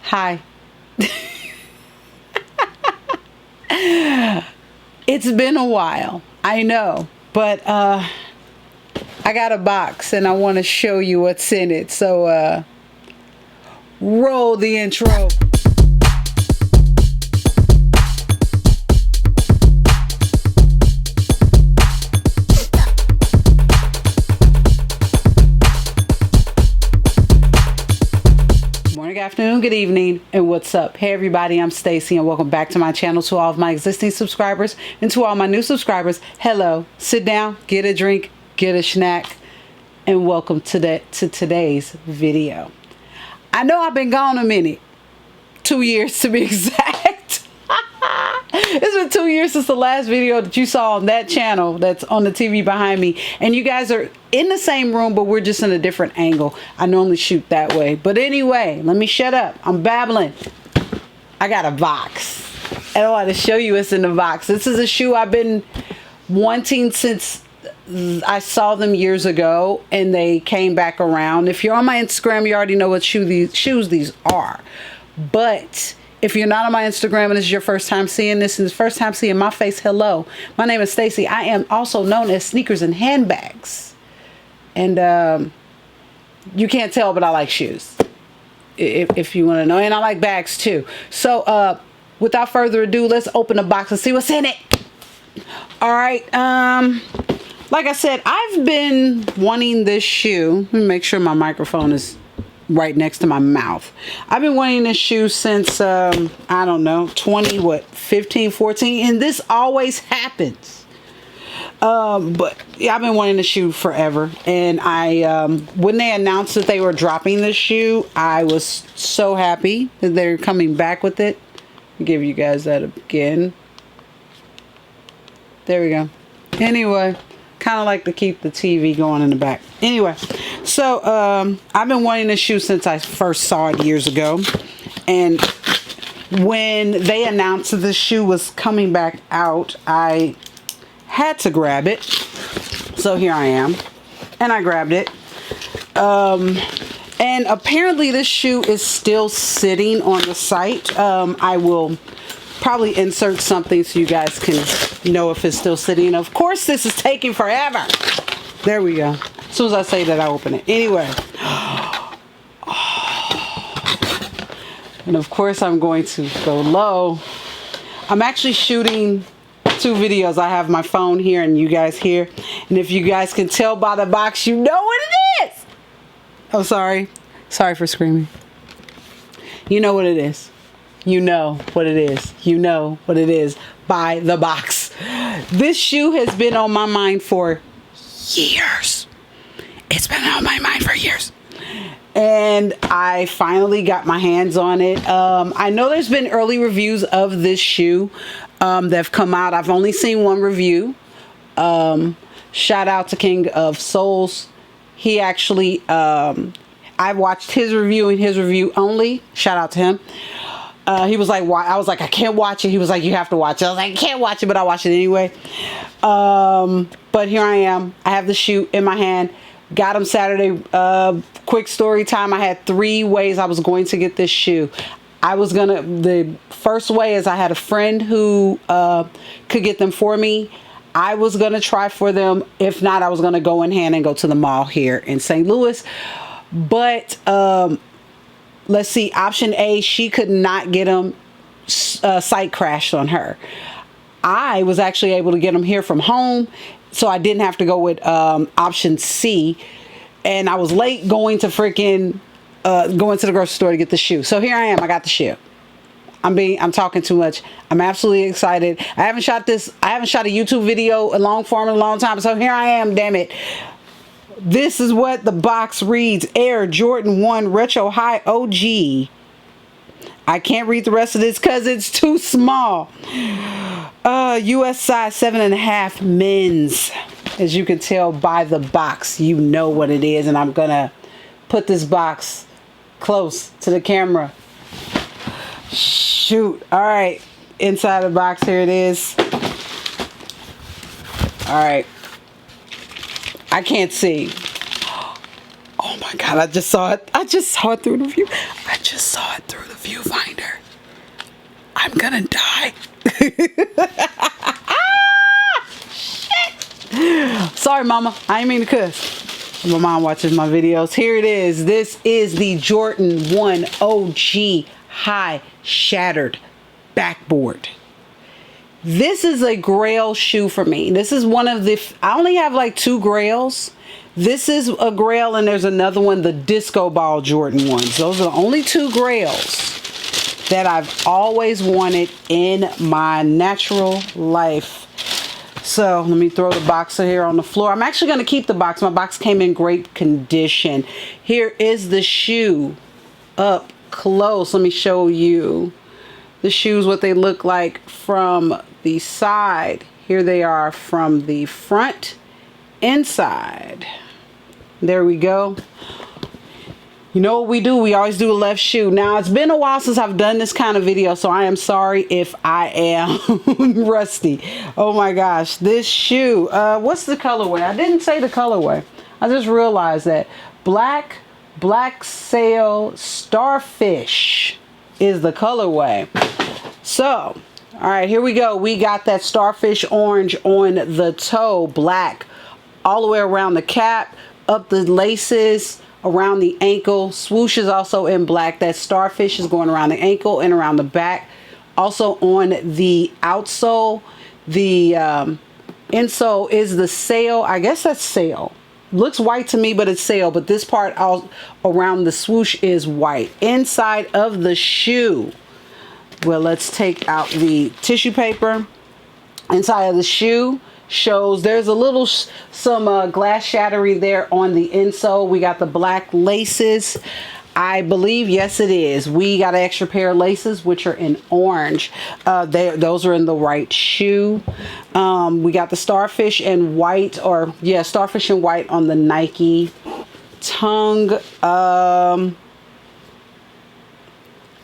Hi. It's been a while, I know, but I got a box and I want to show you what's in it. So roll the intro. Good afternoon, good evening, and what's up? Hey everybody, I'm Stacy and welcome back to my channel. To all of my existing subscribers and to all my new subscribers, hello. Sit down, get a drink, get a snack, and welcome to today's video. I know I've been gone a minute, 2 years to be exact. It's been 2 years since the last video that you saw on that channel that's on the TV behind me. And you guys are in the same room, but we're just in a different angle. I normally shoot that way. But anyway, let me shut up. I'm babbling. I got a box. And I want to show you what's in the box. This is a shoe I've been wanting since I saw them years ago. And they came back around. If you're on my Instagram, you already know what shoes these are. But if you're not on my Instagram and this is your first time seeing this and it's first time seeing my face, hello. My name is Stacy. I am also known as Sneakers and Handbags. And you can't tell, but I like shoes. If you want to know. And I like bags too. So without further ado, let's open the box and see what's in it. All right. Like I said, I've been wanting this shoe. Let me make sure my microphone is right next to my mouth. I've been wanting this shoe since I don't know, 15, 14, and this always happens. But yeah, I've been wanting the shoe forever, and I when they announced that they were dropping this shoe, I was so happy that they're coming back with it. I'll give you guys that again. There we go. Anyway, kind of like to keep the TV going in the back. Anyway, so I've been wanting this shoe since I first saw it years ago. And when they announced that the shoe was coming back out, I had to grab it. So here I am. And I grabbed it. And apparently this shoe is still sitting on the site. I will probably insert something so you guys can know if it's still sitting. Of course, this is taking forever. There we go. As soon as I say that, I open it. Anyway. And of course, I'm going to go low. I'm actually shooting 2 videos. I have my phone here and you guys here. And if you guys can tell by the box, you know what it is. Oh, sorry. Sorry for screaming. You know what it is. You know what it is. You know what it is by the box. This shoe has been on my mind for years. It's been on my mind for years. And I finally got my hands on it. I know there's been early reviews of this shoe that have come out. I've only seen one review. Shout out to King of Souls. He actually, I watched his review and his review only. Shout out to him. He was like, why? I was like, I can't watch it. He was like, you have to watch it. I was like, I can't watch it, but I watched it anyway. But here I am. I have the shoe in my hand. Got him Saturday. Quick story time. I had 3 ways I was going to get this shoe. The first way is I had a friend who could get them for me. I was going to try for them. If not, I was going to go in hand and go to the mall here in St. Louis. But let's see, option A, she could not get them. Site crashed on her. I was actually able to get them here from home, so I didn't have to go with option C. And I was late going to freaking going to the grocery store to get the shoe. So here I am. I got the shoe. I'm talking too much. I'm absolutely excited. I haven't shot a YouTube video, a long form in a long time. So here I am. Damn it. This is what the box reads. Air Jordan 1 Retro High OG. I can't read the rest of this because it's too small. US size 7.5 men's. As you can tell by the box, you know what it is. And I'm going to put this box close to the camera. Shoot. All right. Inside the box, here it is. All right. I can't see. Oh my God, I just saw it. I just saw it through the view. I just saw it through the viewfinder. I'm gonna die. Sorry, mama. I didn't mean to cuss. My mom watches my videos. Here it is. This is the Jordan 1 OG High Shattered Backboard. This is a grail shoe for me. This is one of the, I only have like 2 grails. This is a grail and there's another one, the Disco Ball Jordan ones. Those are the only 2 grails that I've always wanted in my natural life. So let me throw the box here on the floor. I'm actually going to keep the box. My box came in great condition. Here is the shoe up close. Let me show you the shoes, what they look like from the side. Here they are from the front, inside. There we go. You know what we do? We always do a left shoe. Now, it's been a while since I've done this kind of video, so I am sorry if I am rusty. Oh my gosh, this shoe. What's the colorway? I didn't say the colorway. I just realized that. Black Sail Starfish is the colorway. So, all right, here we go. We got that starfish orange on the toe, black, all the way around the cap, up the laces, around the ankle. Swoosh is also in black. That starfish is going around the ankle and around the back. Also on the outsole, the insole is the sail. I guess that's sail. Looks white to me, but it's sail. But this part all around the swoosh is white. Inside of the shoe, well, let's take out the tissue paper. Inside of the shoe shows there's a little some glass shattery there on the insole. We got the black laces. I believe, yes it is. We got an extra pair of laces which are in orange. Those are in the right shoe. We got the starfish in white, or yeah, starfish in white on the Nike tongue.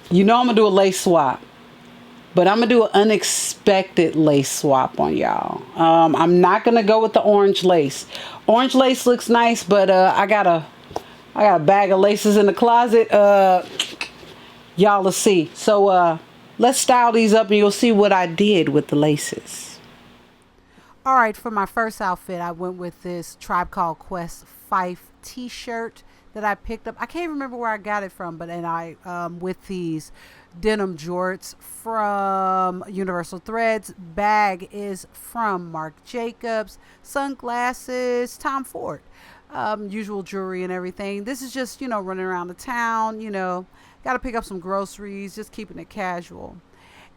You know I'm gonna do a lace swap. But I'm going to do an unexpected lace swap on y'all. I'm not going to go with the orange lace. Orange lace looks nice, but I got a bag of laces in the closet. Y'all will see. So let's style these up and you'll see what I did with the laces. All right, for my first outfit, I went with this Tribe Called Quest Fife t-shirt that I picked up. I can't remember where I got it from, but with these denim jorts from Universal Threads. Bag is from Marc Jacobs. Sunglasses, Tom Ford. Usual jewelry and everything. This is just, you know, running around the town, you know, got to pick up some groceries, just keeping it casual.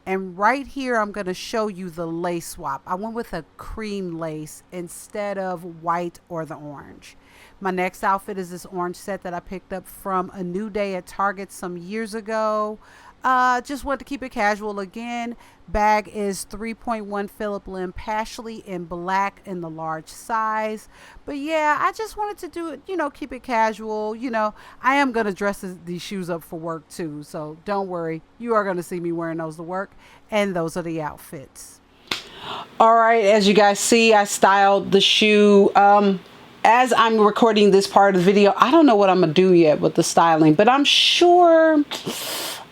And right here, I'm going to show you the lace swap. I went with a cream lace instead of white or the orange. My next outfit is this orange set that I picked up from A New Day at Target some years ago. Just wanted to keep it casual again. Bag is 3.1 Phillip Lim Pashley in black in the large size. But yeah, I just wanted to do it, you know, keep it casual. You know, I am going to dress these shoes up for work too. So don't worry. You are going to see me wearing those to work. And those are the outfits. All right. As you guys see, I styled the shoe. As I'm recording this part of the video, I don't know what I'm going to do yet with the styling, but I'm sure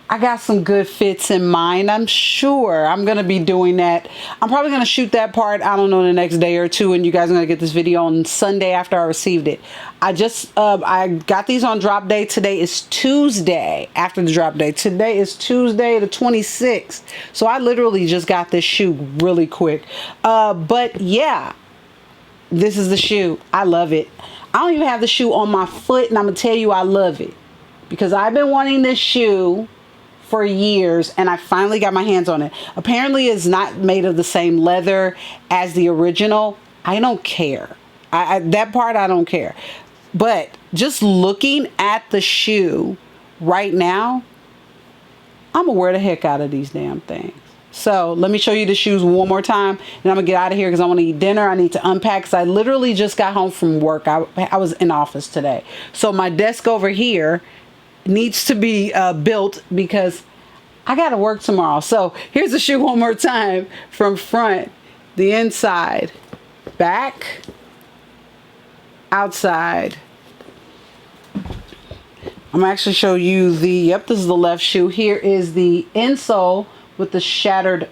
I got some good fits in mind. I'm sure I'm going to be doing that. I'm probably going to shoot that part, I don't know, the next day or two, and you guys are going to get this video on Sunday after I received it. I got these on drop day. Today is Tuesday after the drop day. Today is Tuesday the 26th. So I literally just got this shoe really quick. But yeah, this is the shoe. I love it. I don't even have the shoe on my foot, and I'm going to tell you I love it because I've been wanting this shoe for years and I finally got my hands on it. Apparently it's not made of the same leather as the original. I don't care. That part I don't care. But just looking at the shoe right now, I'm gonna wear the heck out of these damn things. So let me show you the shoes one more time and I'm gonna get out of here because I want to eat dinner. I need to unpack because I literally just got home from work. I was in office today. So my desk over here needs to be built because I gotta work tomorrow. So here's the shoe one more time. From front, the inside, back, outside. I'm actually show you the, yep, this is the left shoe. Here is the insole with the shattered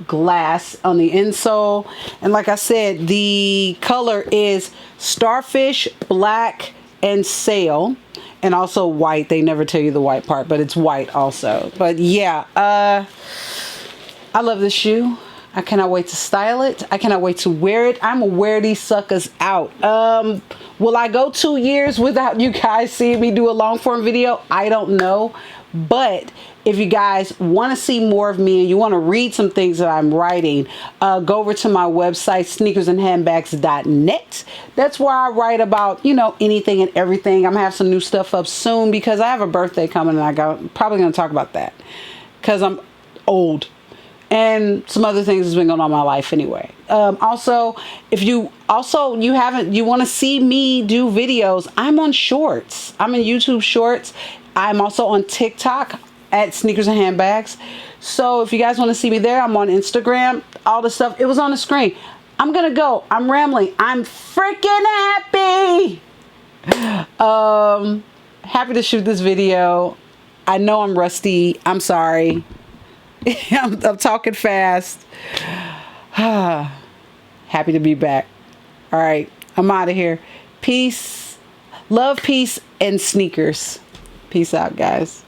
glass on the insole. And like I said, the color is starfish, black, and sail, and also white. They never tell you the white part, but it's white also. But yeah, I love this shoe. I cannot wait to style it. I cannot wait to wear it. I'm gonna wear these suckers out. Will I go 2 years without you guys seeing me do a long form video? I don't know. But if you guys want to see more of me and you want to read some things that I'm writing, go over to my website, sneakersandhandbags.net. That's where I write about, you know, anything and everything. I'm gonna have some new stuff up soon because I have a birthday coming, and I'm probably gonna talk about that because I'm old. And some other things has been going on in my life anyway. Also, if you want to see me do videos, I'm on Shorts. I'm in YouTube Shorts. I'm also on TikTok at Sneakers and Handbags. So if you guys want to see me there, I'm on Instagram. All the stuff, it was on the screen. I'm gonna go. I'm rambling. I'm freaking happy. Happy to shoot this video. I know I'm rusty. I'm sorry. I'm talking fast. Happy to be back. All right, I'm out of here. Peace, love, peace, and sneakers. Peace out, guys.